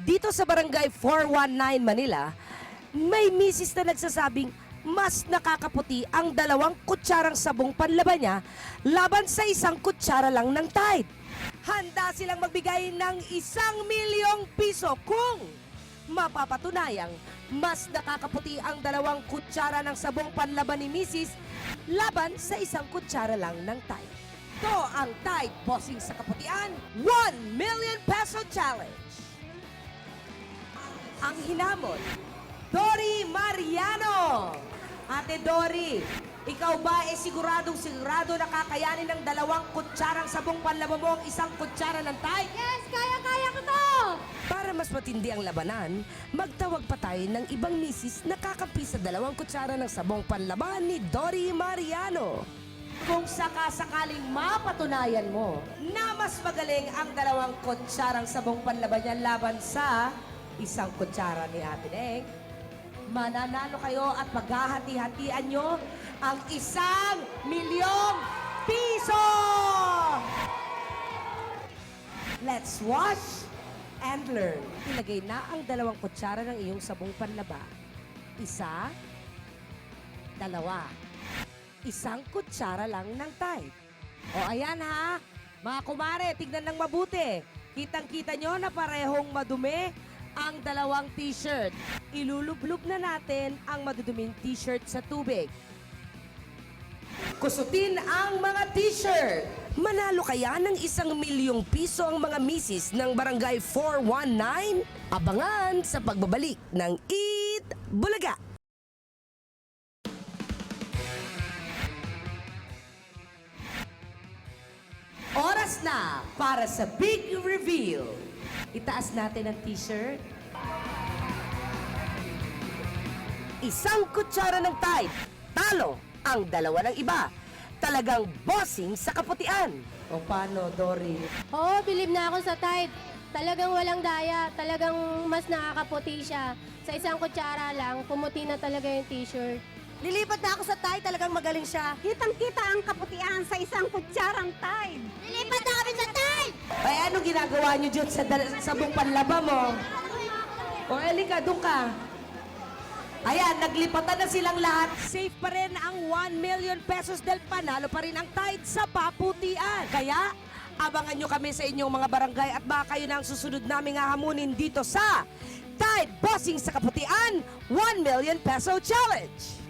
Dito sa Barangay 419 Manila, may misis na nagsasabing mas nakakaputi ang 2 kutsarang sabong panlaban niya laban sa 1 kutsara lang ng Tide. Handa silang magbigay ng 1,000,000 piso kung mapapatunayang mas nakakaputi ang 2 kutsara ng sabong panlaban ni misis laban sa 1 kutsara lang ng Tide. Ito ang Tide Bossing sa Kaputian 1,000,000 peso challenge. Ang hinamon, Dory Mariano. Ate Dory, ikaw ba siguradong-sigurado na kakayanin ng 2 kutsarang sabong panlaban mo ang 1 kutsara ng Tide? Yes, kaya-kaya ko to! Para mas matindi ang labanan, magtawag pa tayo ng ibang misis na kakampi sa 2 kutsara ng sabong panlaban ni Dory Mariano. Kung sakasakaling mapatunayan mo na mas magaling ang 2 kutsarang sabong panlaban niya laban sa 1 kutsara ni Ate Neng, mananalo kayo at maghahati-hatian nyo ang 1,000,000 piso! Let's watch and learn. Ilagay na ang 2 kutsara ng iyong sabong panlaba. 1, 2. 1 kutsara lang ng Tide. O ayan ha, mga kumare, tignan ng mabuti. Kitang-kita nyo na parehong madumi ang 2 t-shirt. Ilulublog na natin ang maduduming t-shirt sa tubig. Kusutin ang mga t-shirt. Manalo kaya ng 1,000,000 piso ang mga misis ng Barangay 419? Abangan sa pagbabalik ng Eat Bulaga. Oras na para sa big reveal. Itaas natin ang t-shirt. 1 kutsara ng Tide. Talo ang 2 ng iba. Talagang bossing sa kaputian. O paano, Dory? Oo, believe na ako sa Tide. Talagang walang daya. Talagang mas nakakaputi siya. Sa 1 kutsara lang, pumuti na talaga yung t-shirt. Lilipat na ako sa Tide, talagang magaling siya. Kitang-kita ang kaputian sa 1 kutsarang Tide. Lilipat na kami sa Tide! Ay, ano ginagawa niyo dyan sa sabong panlaba mo? O, Elika, doon ka. Ayan, naglipatan na silang lahat. Safe pa rin ang 1,000,000 pesos dahil panalo pa rin ang Tide sa paputian. Kaya, abangan nyo kami sa inyong mga barangay at baka kayo na ang susunod naming hahamunin dito sa Tide Bossing sa Kaputian 1,000,000 peso challenge.